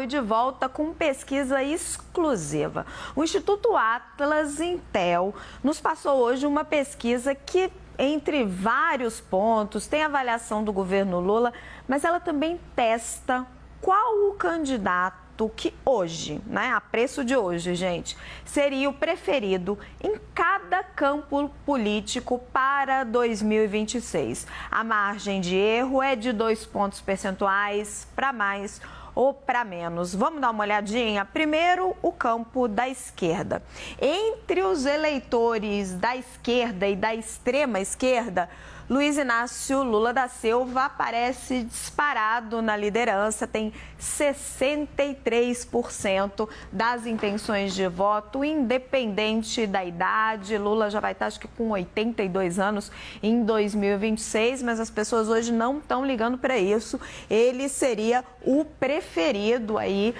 De volta com pesquisa exclusiva. O Instituto Atlas Intel nos passou hoje uma pesquisa que, entre vários pontos, tem avaliação do governo Lula, mas ela também testa qual o candidato que hoje, a preço de hoje, gente, seria o preferido em cada campo político para 2026. A margem de erro é de 2 pontos percentuais para mais ou para menos. Vamos dar uma olhadinha? Primeiro, o campo da esquerda. Entre os eleitores da esquerda e da extrema esquerda, Luiz Inácio Lula da Silva aparece disparado na liderança, tem 63% das intenções de voto, independente da idade. Lula já vai estar, acho que com 82 anos em 2026, mas as pessoas hoje não estão ligando para isso. Ele seria o preferido aí,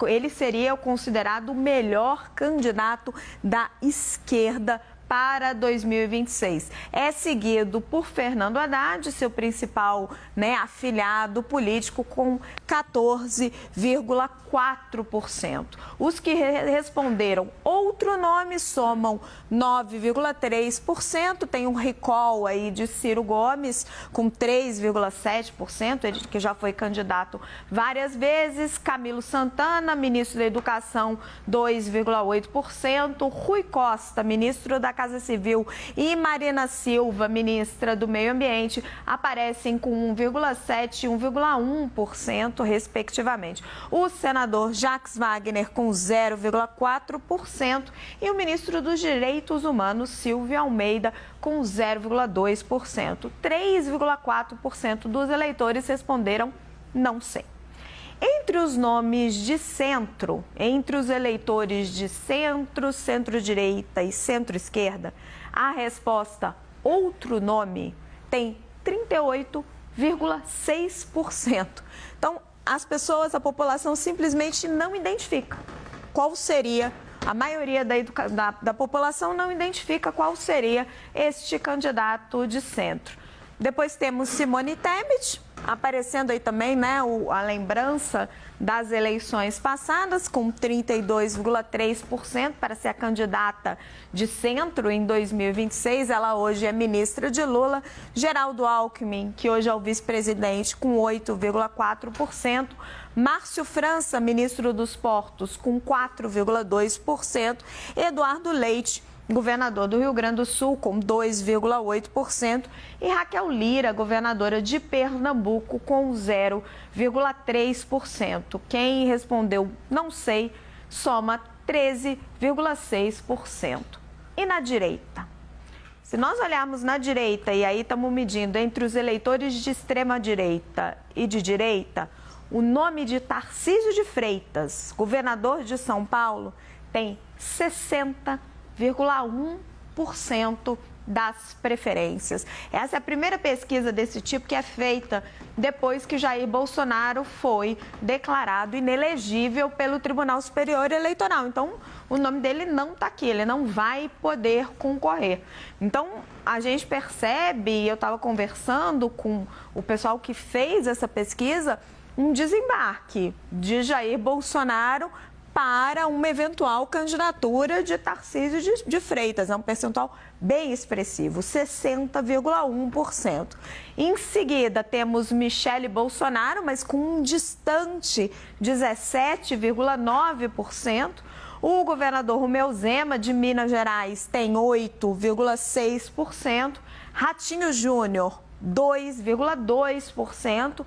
ele seria considerado o melhor candidato da esquerda para 2026. É seguido por Fernando Haddad, seu principal afiliado político, com 14,4%. Os que responderam outro nome somam 9,3%. Tem um recall aí de Ciro Gomes com 3,7%, ele que já foi candidato várias vezes. Camilo Santana, ministro da Educação, 2,8%. Rui Costa, ministro da Casa Civil, e Marina Silva, ministra do Meio Ambiente, aparecem com 1,7% e 1,1%, respectivamente. O senador Jacques Wagner com 0,4% e o ministro dos Direitos Humanos, Silvio Almeida, com 0,2%. 3,4% dos eleitores responderam não sei. Entre os nomes de centro, entre os eleitores de centro, centro-direita e centro-esquerda, a resposta outro nome tem 38,6%. Então, a população simplesmente não identifica qual seria, a maioria da população não identifica qual seria este candidato de centro. Depois temos Simone Tebet, aparecendo aí também, a lembrança das eleições passadas, com 32,3% para ser a candidata de centro em 2026. Ela hoje é ministra de Lula. Geraldo Alckmin, que hoje é o vice-presidente, com 8,4%. Márcio França, ministro dos Portos, com 4,2%. Eduardo Leite, governador do Rio Grande do Sul, com 2,8%, e Raquel Lira, governadora de Pernambuco, com 0,3%. Quem respondeu não sei soma 13,6%. E na direita? Se nós olharmos na direita, e aí estamos medindo entre os eleitores de extrema direita e de direita, o nome de Tarcísio de Freitas, governador de São Paulo, tem 60,1% das preferências. Essa é a primeira pesquisa desse tipo que é feita depois que Jair Bolsonaro foi declarado inelegível pelo Tribunal Superior Eleitoral. Então, o nome dele não está aqui, ele não vai poder concorrer. Então, a gente percebe, eu estava conversando com o pessoal que fez essa pesquisa, um desembarque de Jair Bolsonaro para uma eventual candidatura de Tarcísio de Freitas. É um percentual bem expressivo, 60,1%. Em seguida, temos Michele Bolsonaro, mas com um distante 17,9%. O governador Romeu Zema, de Minas Gerais, tem 8,6%. Ratinho Júnior, 2,2%.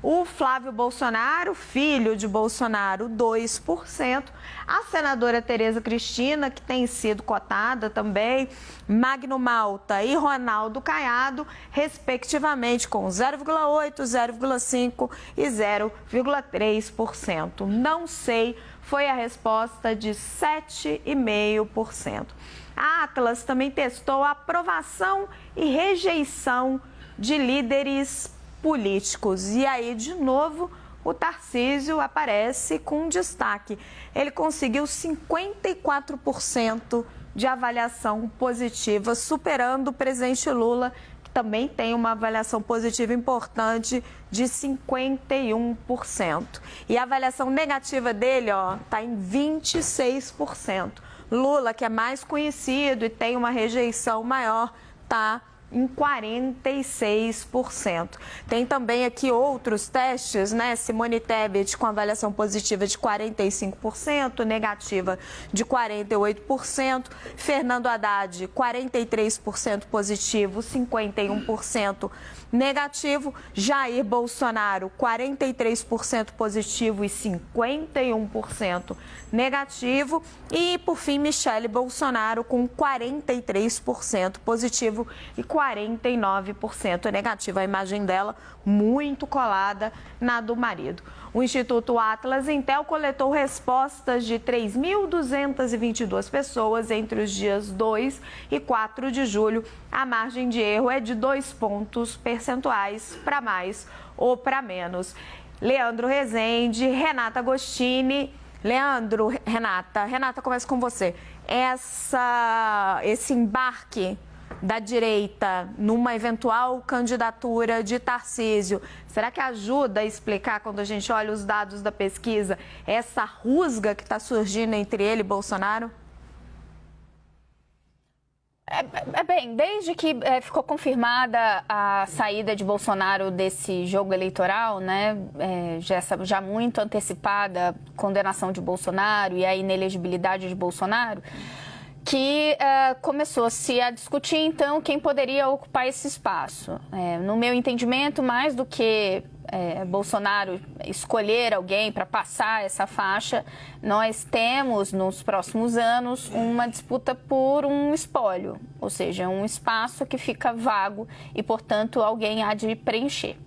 O Flávio Bolsonaro, filho de Bolsonaro, 2%. A senadora Tereza Cristina, que tem sido cotada também, Magno Malta e Ronaldo Caiado, respectivamente, com 0,8%, 0,5% e 0,3%. Não sei, foi a resposta de 7,5%. A Atlas também testou a aprovação e rejeição de líderes políticos. E aí, de novo, o Tarcísio aparece com destaque. Ele conseguiu 54% de avaliação positiva, superando o presidente Lula, que também tem uma avaliação positiva importante de 51%. E a avaliação negativa dele, está em 26%. Lula, que é mais conhecido e tem uma rejeição maior, está em 46%. Tem também aqui outros testes, né? Simone Tebet com avaliação positiva de 45%, negativa de 48%. Fernando Haddad, 43% positivo, 51% negativo. Jair Bolsonaro, 43% positivo e 51% negativo. E, por fim, Michele Bolsonaro com 43% positivo e 49% negativo. A imagem dela muito colada na do marido. O Instituto Atlas Intel coletou respostas de 3.222 pessoas entre os dias 2 e 4 de julho. A margem de erro é de 2 pontos percentuais para mais ou para menos. Leandro Rezende, Renata Agostini. Leandro, Renata, começa com você. Esse embarque da direita numa eventual candidatura de Tarcísio, será que ajuda a explicar, quando a gente olha os dados da pesquisa, essa rusga que está surgindo entre ele e Bolsonaro? Bem, desde que ficou confirmada a saída de Bolsonaro desse jogo eleitoral, né, já muito antecipada condenação de Bolsonaro e a inelegibilidade de Bolsonaro, que começou-se a discutir, então, quem poderia ocupar esse espaço. No meu entendimento, mais do que Bolsonaro escolher alguém para passar essa faixa, nós temos, nos próximos anos, uma disputa por um espólio, ou seja, um espaço que fica vago e, portanto, alguém há de preencher.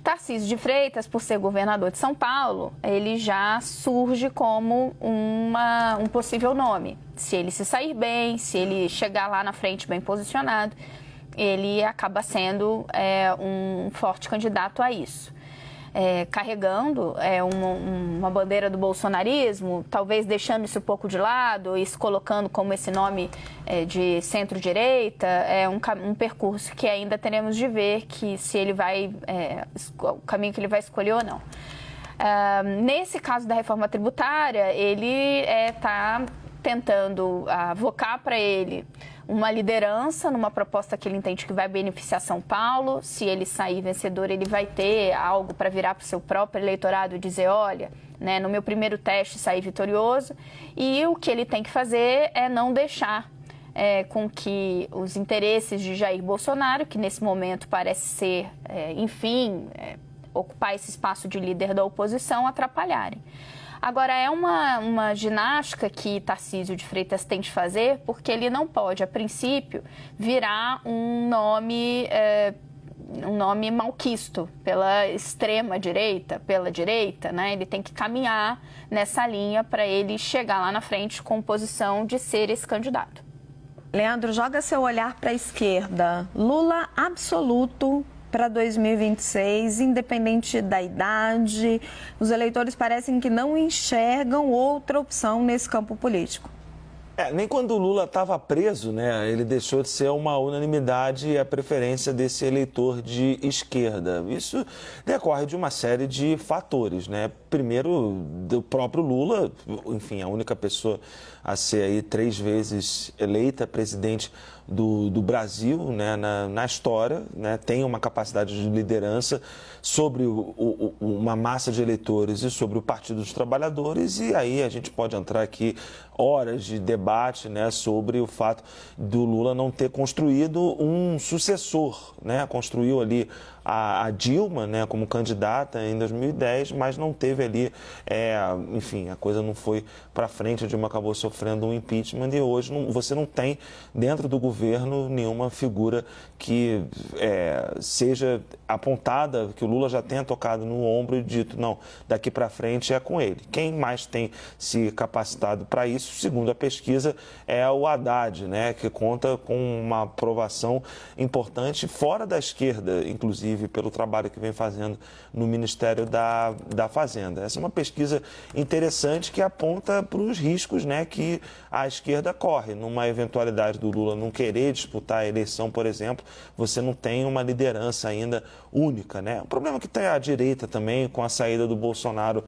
Tarcísio de Freitas, por ser governador de São Paulo, ele já surge como um possível nome. Se ele se sair bem, se ele chegar lá na frente bem posicionado, ele acaba sendo um forte candidato a isso. Carregando uma bandeira do bolsonarismo, talvez deixando isso um pouco de lado e se colocando como esse nome de centro-direita, é um percurso que ainda teremos de ver que se ele vai, o caminho que ele vai escolher ou não. Nesse caso da reforma tributária, ele está tentando avocar para ele uma liderança numa proposta que ele entende que vai beneficiar São Paulo. Se ele sair vencedor, ele vai ter algo para virar para o seu próprio eleitorado e dizer, olha, né, no meu primeiro teste saí vitorioso. E o que ele tem que fazer é não deixar com que os interesses de Jair Bolsonaro, que nesse momento parece ser, ocupar esse espaço de líder da oposição, atrapalharem. Agora, é uma ginástica que Tarcísio de Freitas tem de fazer, porque ele não pode, a princípio, virar um nome malquisto pela extrema-direita, pela direita, né? Ele tem que caminhar nessa linha para ele chegar lá na frente com posição de ser esse candidato. Leandro, joga seu olhar para a esquerda. Lula absoluto para 2026, independente da idade. Os eleitores parecem que não enxergam outra opção nesse campo político. Nem quando o Lula estava preso, né, ele deixou de ser uma unanimidade a preferência desse eleitor de esquerda. Isso decorre de uma série de fatores, né? Primeiro, do próprio Lula, enfim, a única pessoa a ser aí 3 vezes eleita presidente do Brasil, né, na história, né, tem uma capacidade de liderança sobre uma massa de eleitores e sobre o Partido dos Trabalhadores, e aí a gente pode entrar aqui horas de debate, né, sobre o fato do Lula não ter construído um sucessor, né, construiu ali a Dilma, né, como candidata em 2010, mas não teve ali, enfim, a coisa não foi para frente, a Dilma acabou sofrendo um impeachment e hoje você não tem dentro do governo nenhuma figura que seja apontada, que o Lula já tenha tocado no ombro e dito, não, daqui para frente é com ele. Quem mais tem se capacitado para isso, segundo a pesquisa, é o Haddad, né, que conta com uma aprovação importante fora da esquerda, inclusive, inclusive pelo trabalho que vem fazendo no Ministério da Fazenda. Essa é uma pesquisa interessante que aponta para os riscos, né, que a esquerda corre. Numa eventualidade do Lula não querer disputar a eleição, por exemplo, você não tem uma liderança ainda única, né? O problema é que tem a direita também, com a saída do Bolsonaro